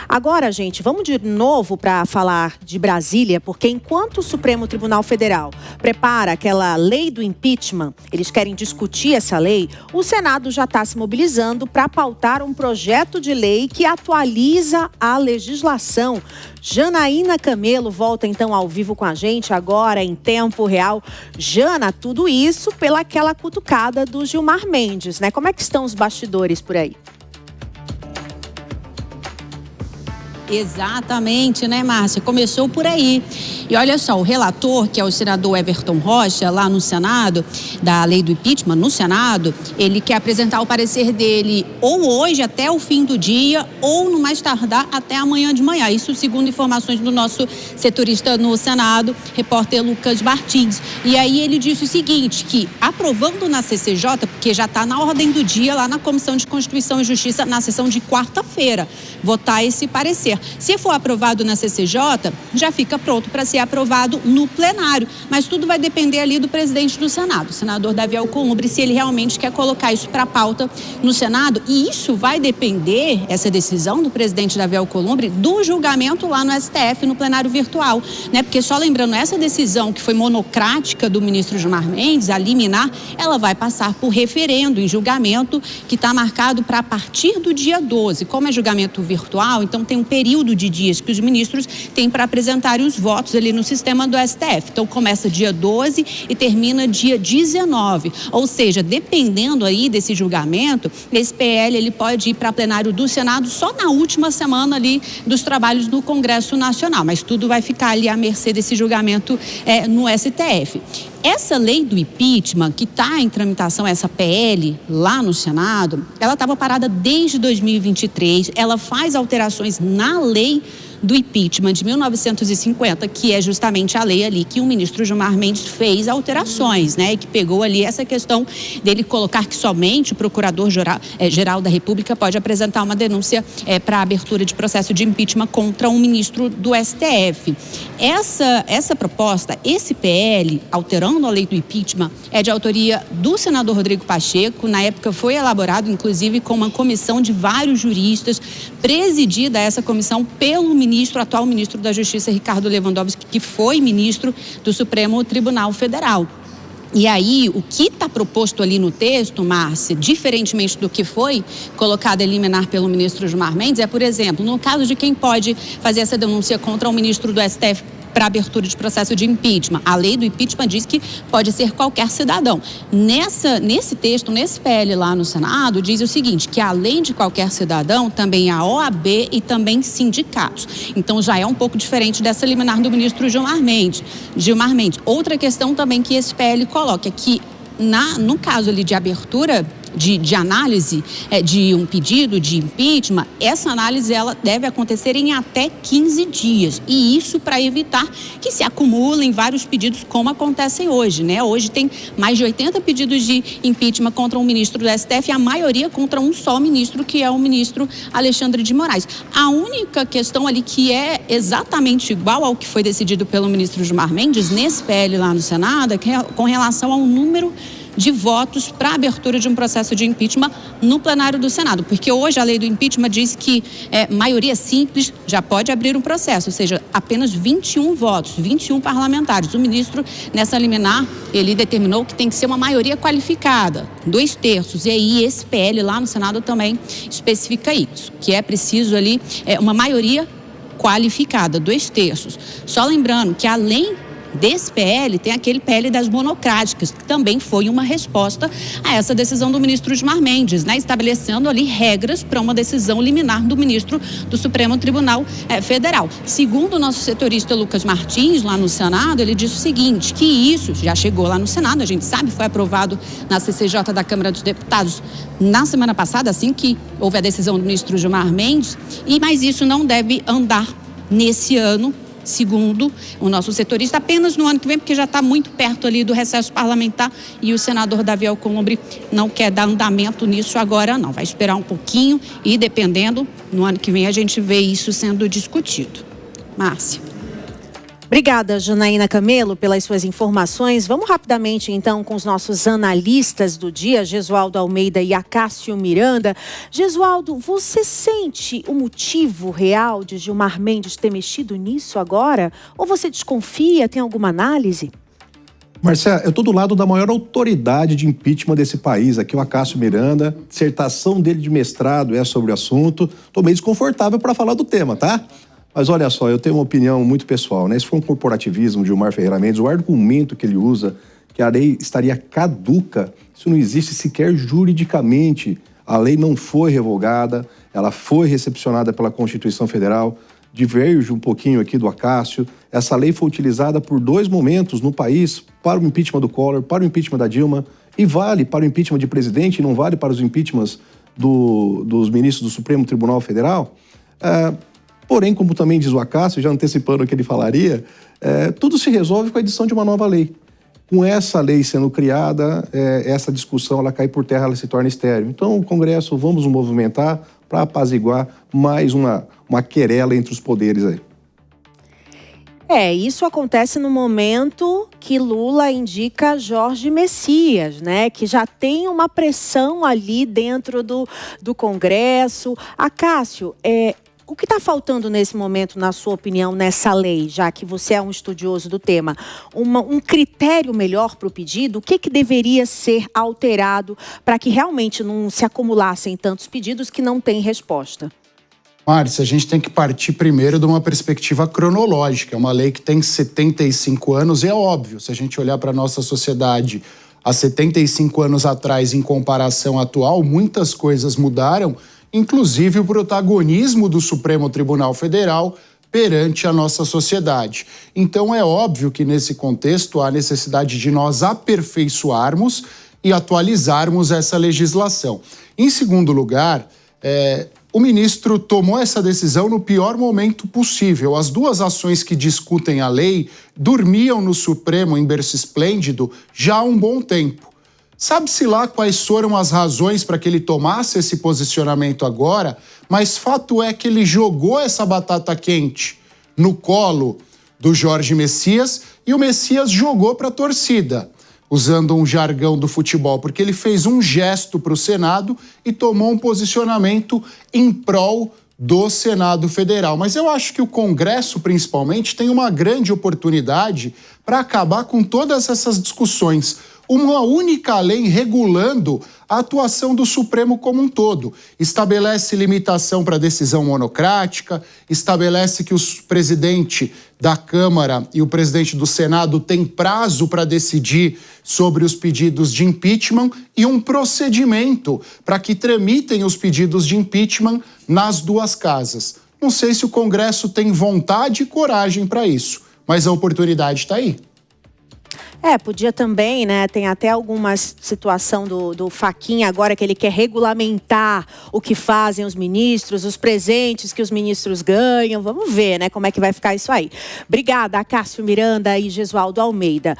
Agora, gente, vamos de novo para falar de Brasília, porque enquanto o Supremo Tribunal Federal prepara aquela lei do impeachment, eles querem discutir essa lei, o Senado já está se mobilizando para pautar um projeto de lei que atualiza a legislação. Janaína Camelo volta então ao vivo com a gente agora em tempo real. Jana, tudo isso pelaquela cutucada do Gilmar Mendes, né? Como é que estão os bastidores por aí? Exatamente, né, Márcia? Começou por aí. E olha só, o relator, que é o senador Everton Rocha, lá no Senado, da lei do impeachment, no Senado, ele quer apresentar o parecer dele ou hoje, até o fim do dia, ou no mais tardar, até amanhã de manhã. Isso segundo informações do nosso setorista no Senado, repórter Lucas Martins. E aí ele disse o seguinte, que aprovando na CCJ, porque já está na ordem do dia, lá na Comissão de Constituição e Justiça, na sessão de quarta-feira, votar esse parecer. Se for aprovado na CCJ, já fica pronto para ser aprovado no plenário. Mas tudo vai depender ali do presidente do Senado, o senador Davi Alcolumbre, se ele realmente quer colocar isso para pauta no Senado. E isso vai depender, essa decisão do presidente Davi Alcolumbre, do julgamento lá no STF, no plenário virtual, né? Porque só lembrando, essa decisão que foi monocrática do ministro Gilmar Mendes, a liminar, ela vai passar por referendo em julgamento que está marcado para a partir do dia 12. Como é julgamento virtual, então tem um período de dias que os ministros têm para apresentarem os votos ali no sistema do STF. Então começa dia 12 e termina dia 19. Ou seja, dependendo aí desse julgamento, esse PL ele pode ir para plenário do Senado só na última semana ali dos trabalhos do Congresso Nacional. Mas tudo vai ficar ali à mercê desse julgamento no STF. Essa lei do impeachment, que está em tramitação, essa PL, lá no Senado, ela estava parada desde 2023, ela faz alterações na lei do impeachment de 1950, que é justamente a lei ali que o ministro Gilmar Mendes fez alterações, né? E que pegou ali essa questão dele colocar que somente o procurador-geral da República pode apresentar uma denúncia para abertura de processo de impeachment contra um ministro do STF. Essa proposta, esse PL, alterando a lei do impeachment, é de autoria do senador Rodrigo Pacheco. Na época foi elaborado, inclusive, com uma comissão de vários juristas, presidida essa comissão pelo atual ministro da Justiça, Ricardo Lewandowski, que foi ministro do Supremo Tribunal Federal. E aí, o que está proposto ali no texto, Márcia, diferentemente do que foi colocado a liminar pelo ministro Gilmar Mendes, é, por exemplo, no caso de quem pode fazer essa denúncia contra o ministro do STF para abertura de processo de impeachment. A lei do impeachment diz que pode ser qualquer cidadão. Nesse texto, nesse PL lá no Senado, diz o seguinte, que além de qualquer cidadão, também a OAB e também sindicatos. Então já é um pouco diferente dessa liminar do ministro Gilmar Mendes. Outra questão também que esse PL coloca é que no caso ali de abertura de análise de um pedido de impeachment, essa análise ela deve acontecer em até 15 dias. E isso para evitar que se acumulem vários pedidos como acontecem hoje, né? Hoje tem mais de 80 pedidos de impeachment contra um ministro do STF, a maioria contra um só ministro, que é o ministro Alexandre de Moraes. A única questão ali que é exatamente igual ao que foi decidido pelo ministro Gilmar Mendes, nesse PL lá no Senado, é com relação ao número de votos para a abertura de um processo de impeachment no plenário do Senado. Porque hoje a lei do impeachment diz que maioria simples já pode abrir um processo, ou seja, apenas 21 votos, 21 parlamentares. O ministro, nessa liminar, ele determinou que tem que ser uma maioria qualificada, 2/3. E aí esse PL lá no Senado também especifica isso, que é preciso ali uma maioria qualificada, 2/3. Só lembrando que além desse PL, tem aquele PL das monocráticas, que também foi uma resposta a essa decisão do ministro Gilmar Mendes, né? Estabelecendo ali regras para uma decisão liminar do ministro do Supremo Tribunal Federal. Segundo o nosso setorista Lucas Martins, lá no Senado, ele disse o seguinte, que isso já chegou lá no Senado, a gente sabe, foi aprovado na CCJ da Câmara dos Deputados na semana passada, assim que houve a decisão do ministro Gilmar Mendes, mas isso não deve andar nesse ano, segundo o nosso setorista, apenas no ano que vem, porque já está muito perto ali do recesso parlamentar e o senador Davi Alcolumbre não quer dar andamento nisso agora não, vai esperar um pouquinho e dependendo, no ano que vem a gente vê isso sendo discutido. Márcia. Obrigada, Janaína Camelo, pelas suas informações. Vamos rapidamente, então, com os nossos analistas do dia, Gesualdo Almeida e Acácio Miranda. Gesualdo, você sente o motivo real de Gilmar Mendes ter mexido nisso agora? Ou você desconfia? Tem alguma análise? Marcela, eu estou do lado da maior autoridade de impeachment desse país, aqui o Acácio Miranda. Dissertação dele de mestrado é sobre o assunto. Estou meio desconfortável para falar do tema, tá? Mas olha só, eu tenho uma opinião muito pessoal, né? Se for um corporativismo de Gilmar Ferreira Mendes, o argumento que ele usa, que a lei estaria caduca, isso não existe sequer juridicamente. A lei não foi revogada, ela foi recepcionada pela Constituição Federal. Diverge um pouquinho aqui do Acácio. Essa lei foi utilizada por 2 momentos no país, para o impeachment do Collor, para o impeachment da Dilma, e vale para o impeachment de presidente, e não vale para os impeachments dos ministros do Supremo Tribunal Federal. Porém, como também diz o Acácio, já antecipando o que ele falaria, tudo se resolve com a edição de uma nova lei. Com essa lei sendo criada, essa discussão ela cai por terra, ela se torna estéril. Então, o Congresso, vamos nos movimentar para apaziguar mais uma querela entre os poderes aí. Isso acontece no momento que Lula indica Jorge Messias, né? Que já tem uma pressão ali dentro do Congresso. Acácio, o que está faltando nesse momento, na sua opinião, nessa lei, já que você é um estudioso do tema? Um critério melhor para o pedido? O que deveria ser alterado para que realmente não se acumulassem tantos pedidos que não têm resposta? Márcia, a gente tem que partir primeiro de uma perspectiva cronológica. É uma lei que tem 75 anos e é óbvio, se a gente olhar para a nossa sociedade há 75 anos atrás em comparação atual, muitas coisas mudaram, inclusive o protagonismo do Supremo Tribunal Federal perante a nossa sociedade. Então é óbvio que nesse contexto há necessidade de nós aperfeiçoarmos e atualizarmos essa legislação. Em segundo lugar, o ministro tomou essa decisão no pior momento possível. As 2 ações que discutem a lei dormiam no Supremo em berço esplêndido já há um bom tempo. Sabe-se lá quais foram as razões para que ele tomasse esse posicionamento agora, mas fato é que ele jogou essa batata quente no colo do Jorge Messias e o Messias jogou para a torcida, usando um jargão do futebol, porque ele fez um gesto para o Senado e tomou um posicionamento em prol do Senado Federal. Mas eu acho que o Congresso, principalmente, tem uma grande oportunidade para acabar com todas essas discussões. Uma única lei regulando a atuação do Supremo como um todo. Estabelece limitação para decisão monocrática, estabelece que o presidente da Câmara e o presidente do Senado têm prazo para decidir sobre os pedidos de impeachment e um procedimento para que tramitem os pedidos de impeachment nas 2 casas. Não sei se o Congresso tem vontade e coragem para isso, mas a oportunidade está aí. Podia também, né? Tem até alguma situação do Fachin agora que ele quer regulamentar o que fazem os ministros, os presentes que os ministros ganham. Vamos ver, né? Como é que vai ficar isso aí. Obrigada, Acácio Miranda e Gesualdo Almeida.